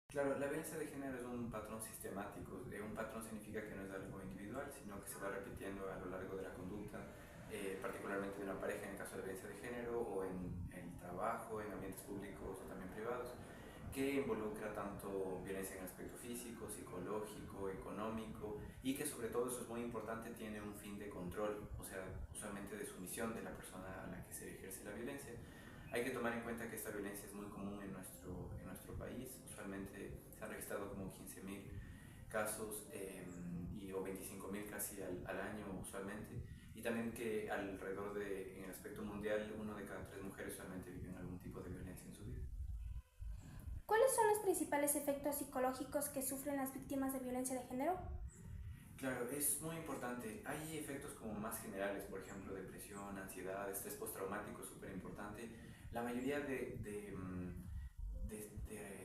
Claro, la violencia de género es un patrón sistemático. Un patrón significa que no es algo individual, sino que se va repitiendo a lo largo de la conducta, particularmente de una pareja en el caso de la violencia de género, o en el trabajo, en ambientes públicos o también privados, que involucra tanto violencia en el aspecto físico, psicológico, económico, y que sobre todo, eso es muy importante, tiene un fin de control, o sea, usualmente de sumisión de la persona a la que se ejerce la violencia. Hay que tomar en cuenta que esta violencia es muy común en nuestro país. Usualmente se han registrado como 15.000 casos o 25.000 casi al año usualmente. Y también que alrededor en el aspecto mundial, uno de cada tres mujeres usualmente vive en algún tipo de violencia en su vida. ¿Cuáles son los principales efectos psicológicos que sufren las víctimas de violencia de género? Claro, es muy importante. Hay efectos como más generales, por ejemplo, depresión, ansiedad, estrés postraumático, súper importante. La mayoría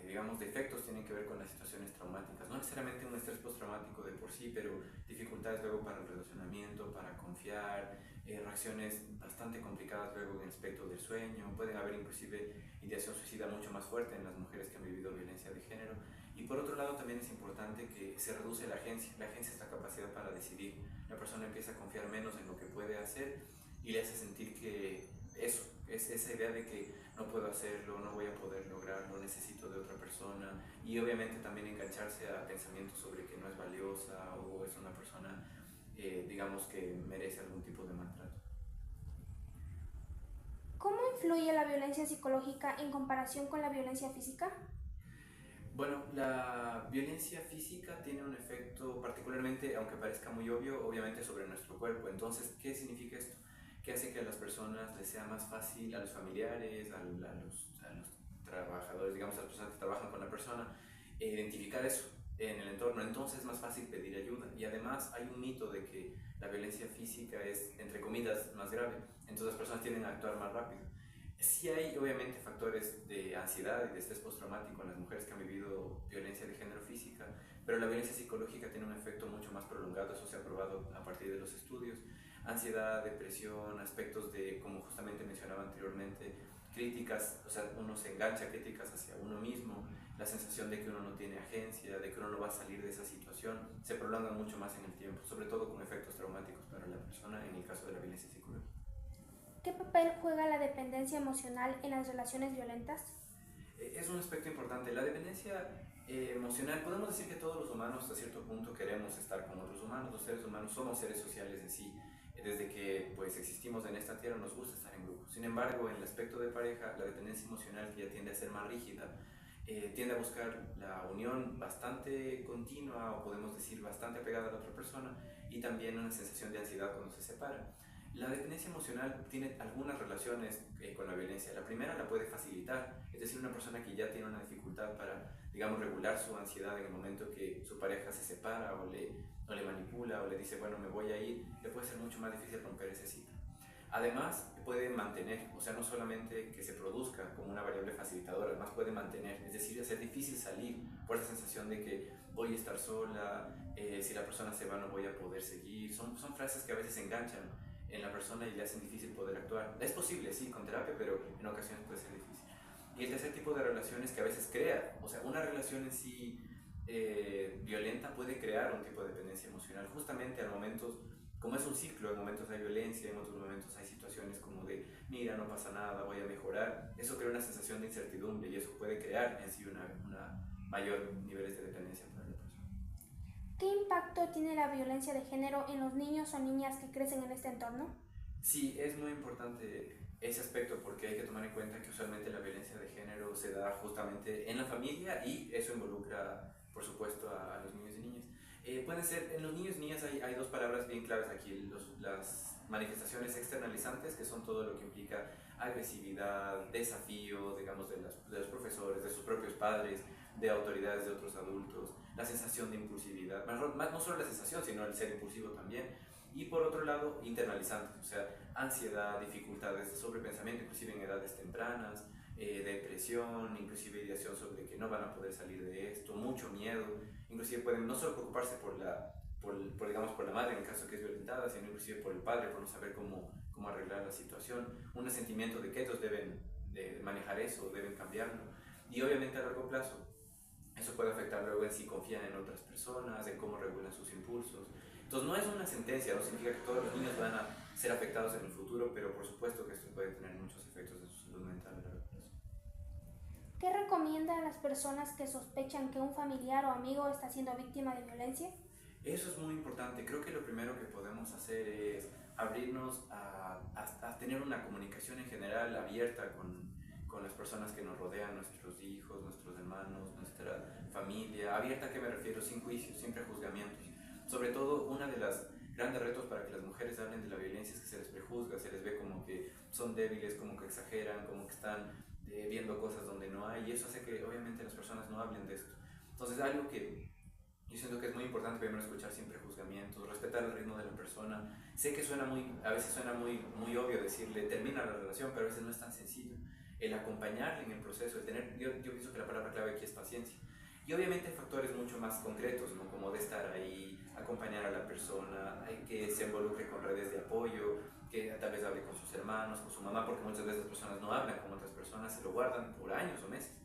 digamos, de efectos tienen que ver con las situaciones traumáticas. No necesariamente un estrés postraumático de por sí, pero dificultades luego para el relacionamiento, para confiar, reacciones bastante complicadas luego en el aspecto del sueño. Pueden haber inclusive ideación suicida mucho más fuerte en las mujeres que han vivido violencia de género. Y por otro lado también es importante que se reduce la agencia. La agencia es la capacidad para decidir. La persona empieza a confiar menos en lo que puede hacer y le hace sentir que eso, es esa idea de que no puedo hacerlo, no voy a poder lograrlo, necesito de otra persona, y obviamente también engancharse a pensamientos sobre que no es valiosa o es una persona, digamos, que merece algún tipo de maltrato. ¿Cómo influye la violencia psicológica en comparación con la violencia física? Bueno, la violencia física tiene un efecto particularmente, aunque parezca muy obvio, obviamente sobre nuestro cuerpo. Entonces, ¿qué significa esto? Que hace que a las personas les sea más fácil, a los familiares, a los trabajadores, digamos, a las personas que trabajan con la persona, identificar eso en el entorno. Entonces es más fácil pedir ayuda. Y además hay un mito de que la violencia física es, entre comillas, más grave. Entonces las personas tienden a actuar más rápido. Sí hay obviamente factores de ansiedad y de estrés postraumático en las mujeres que han vivido violencia de género física, pero la violencia psicológica tiene un efecto mucho más prolongado. Eso se ha probado a partir de los estudios. Ansiedad, depresión, aspectos de, como justamente mencionaba anteriormente, críticas, o sea, uno se engancha a críticas hacia uno mismo, la sensación de que uno no tiene agencia, de que uno no va a salir de esa situación, se prolongan mucho más en el tiempo, sobre todo con efectos traumáticos para la persona en el caso de la violencia psicológica. ¿Qué papel juega la dependencia emocional en las relaciones violentas? Es un aspecto importante. La dependencia emocional, podemos decir que todos los humanos hasta cierto punto queremos estar con otros humanos. Los seres humanos somos seres sociales en sí. Desde que pues existimos en esta tierra nos gusta estar en grupo. Sin embargo, en el aspecto de pareja, la dependencia emocional, que ya tiende a ser más rígida, tiende a buscar la unión bastante continua, o podemos decir bastante apegada a la otra persona, y también una sensación de ansiedad cuando se separa. La dependencia emocional tiene algunas relaciones con la violencia. La primera la puede facilitar, es decir, una persona que ya tiene una dificultad para, digamos, regular su ansiedad en el momento que su pareja se separa o le manipula o le dice, bueno, me voy a ir, le puede ser mucho más difícil romper ese ciclo. Además, puede mantener, o sea, no solamente que se produzca como una variable facilitadora, además puede mantener, es decir, hacer difícil salir por esa sensación de que voy a estar sola, si la persona se va no voy a poder seguir. Son frases que a veces enganchan en la persona y le hacen difícil poder actuar. Es posible, sí, con terapia, pero en ocasiones puede ser difícil. Y el tercer tipo de relaciones que a veces crea, o sea, una relación en sí violenta puede crear un tipo de dependencia emocional, justamente a momentos, como es un ciclo, en momentos hay violencia, en otros momentos hay situaciones como de, mira, no pasa nada, voy a mejorar. Eso crea una sensación de incertidumbre y eso puede crear en sí una mayor niveles de dependencia para la persona. ¿Qué impacto tiene la violencia de género en los niños o niñas que crecen en este entorno? Sí, es muy importante ese aspecto porque hay que tomar en cuenta que usualmente la violencia de género se da justamente en la familia y eso involucra, por supuesto, a los niños y niñas. Pueden ser, en los niños y niñas hay dos palabras bien claves aquí, las manifestaciones externalizantes, que son todo lo que implica agresividad, desafío, digamos, de los profesores, de sus propios padres, de autoridades de otros adultos, la sensación de impulsividad, no solo la sensación, sino el ser impulsivo también. Y por otro lado, internalizantes, o sea, ansiedad, dificultades de sobrepensamiento, inclusive en edades tempranas, depresión, inclusive ideación sobre que no van a poder salir de esto, mucho miedo, inclusive pueden no solo preocuparse digamos, por la madre en el caso que es violentada, sino inclusive por el padre, por no saber cómo arreglar la situación, un sentimiento de que ellos deben de manejar eso, deben cambiarlo, y obviamente a largo plazo Eso puede afectar luego en si confían en otras personas, en cómo regulan sus impulsos. Entonces no es una sentencia, no significa que todos los niños van a ser afectados en el futuro, pero por supuesto que esto puede tener muchos efectos en su salud mental a largo plazo. ¿Qué recomienda a las personas que sospechan que un familiar o amigo está siendo víctima de violencia? Eso es muy importante. Creo que lo primero que podemos hacer es abrirnos a tener una comunicación en general abierta con las personas que nos rodean, nuestros hijos, nuestros hermanos, nuestra familia. Abierta, ¿a qué me refiero? Sin juicios, sin prejuzgamientos. Sobre todo, uno de los grandes retos para que las mujeres hablen de la violencia es que se les prejuzga, se les ve como que son débiles, como que exageran, como que están viendo cosas donde no hay, y eso hace que obviamente las personas no hablen de esto. Entonces, algo que yo siento que es muy importante primero escuchar sin prejuzgamientos, respetar el ritmo de la persona. Sé que a veces suena muy obvio decirle termina la relación, pero a veces no es tan sencillo. El acompañarle en el proceso, yo pienso que la palabra clave aquí es paciencia. Y obviamente hay factores mucho más concretos, ¿no? Como de estar ahí, acompañar a la persona, hay que se involucre con redes de apoyo, que tal vez hable con sus hermanos, con su mamá, porque muchas veces las personas no hablan con otras personas, se lo guardan por años o meses.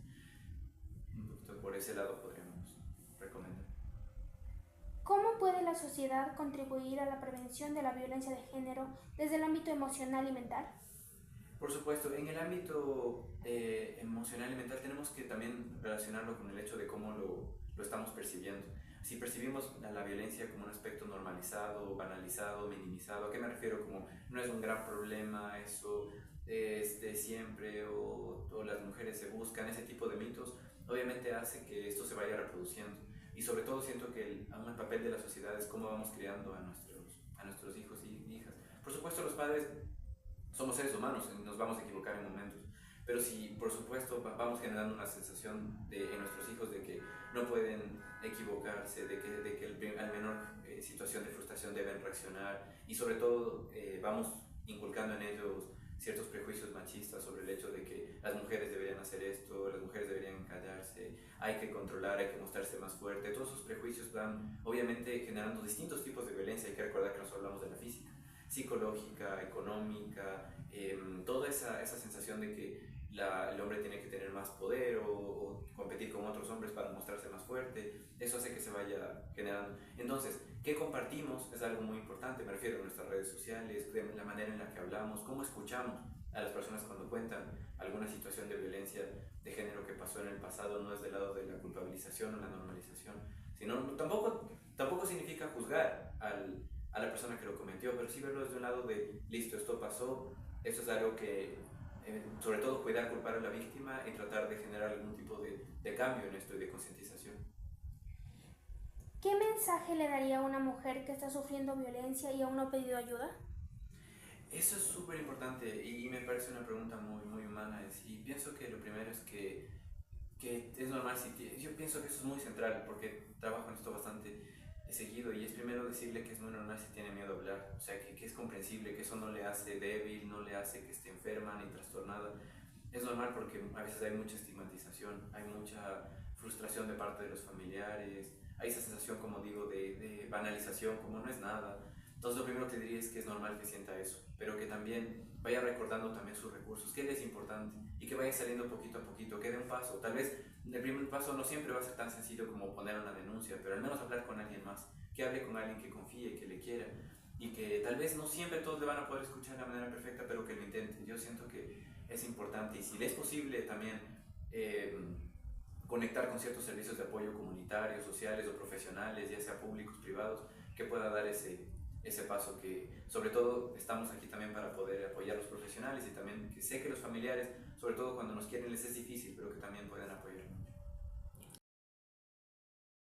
Un poquito por ese lado podríamos recomendar. ¿Cómo puede la sociedad contribuir a la prevención de la violencia de género desde el ámbito emocional y mental? Por supuesto, en el ámbito emocional y mental tenemos que también relacionarlo con el hecho de cómo lo estamos percibiendo. Si percibimos a la violencia como un aspecto normalizado, banalizado, minimizado, ¿a qué me refiero? Como no es un gran problema, eso es de siempre, o las mujeres se buscan, ese tipo de mitos, obviamente hace que esto se vaya reproduciendo. Y sobre todo siento que el papel de la sociedad es cómo vamos criando a nuestros hijos y hijas. Por supuesto, los padres somos seres humanos, nos vamos a equivocar en momentos, pero si por supuesto vamos generando una sensación en nuestros hijos de que no pueden equivocarse, de que al menor situación de frustración deben reaccionar, y sobre todo vamos inculcando en ellos ciertos prejuicios machistas sobre el hecho de que las mujeres deberían hacer esto, las mujeres deberían callarse, hay que controlar, hay que mostrarse más fuerte. Todos esos prejuicios van obviamente generando distintos tipos de violencia. Hay que recordar que nos hablamos de la física, psicológica, económica, toda esa sensación de que el hombre tiene que tener más poder o competir con otros hombres para mostrarse más fuerte. Eso hace que se vaya generando. Entonces, ¿qué compartimos? Es algo muy importante, me refiero a nuestras redes sociales, de la manera en la que hablamos, cómo escuchamos a las personas cuando cuentan alguna situación de violencia de género que pasó en el pasado. No es del lado de la culpabilización o la normalización, sino tampoco significa juzgar a la persona que lo cometió, pero sí verlo desde un lado de, listo, esto pasó, esto es algo que, sobre todo cuidar, culpar a la víctima y tratar de generar algún tipo de cambio en esto y de concientización. ¿Qué mensaje le daría a una mujer que está sufriendo violencia y aún no ha pedido ayuda? Eso es súper importante y me parece una pregunta muy humana, y pienso que lo primero es que es normal, yo pienso que eso es muy central porque trabajo en esto bastante seguido, y es primero decirle que es muy normal si tiene miedo a hablar, o sea, que es comprensible, que eso no le hace débil, no le hace que esté enferma ni trastornada. Es normal porque a veces hay mucha estigmatización, hay mucha frustración de parte de los familiares, hay esa sensación, como digo, de banalización, como no es nada. Entonces lo primero que diría es que es normal que sienta eso, pero que también vaya recordando también sus recursos, que él es importante, y que vaya saliendo poquito a poquito, que dé un paso. Tal vez el primer paso no siempre va a ser tan sencillo como poner una denuncia, pero al menos hablar con alguien más, que hable con alguien que confíe, que le quiera, y que tal vez no siempre todos le van a poder escuchar de la manera perfecta, pero que lo intenten. Yo siento que es importante, y si le es posible también conectar con ciertos servicios de apoyo comunitarios, sociales o profesionales, ya sea públicos, privados, que pueda dar ese paso, que sobre todo estamos aquí también para poder apoyar a los profesionales, y también que sé que los familiares, sobre todo cuando nos quieren, les es difícil, pero que también pueden apoyar mucho.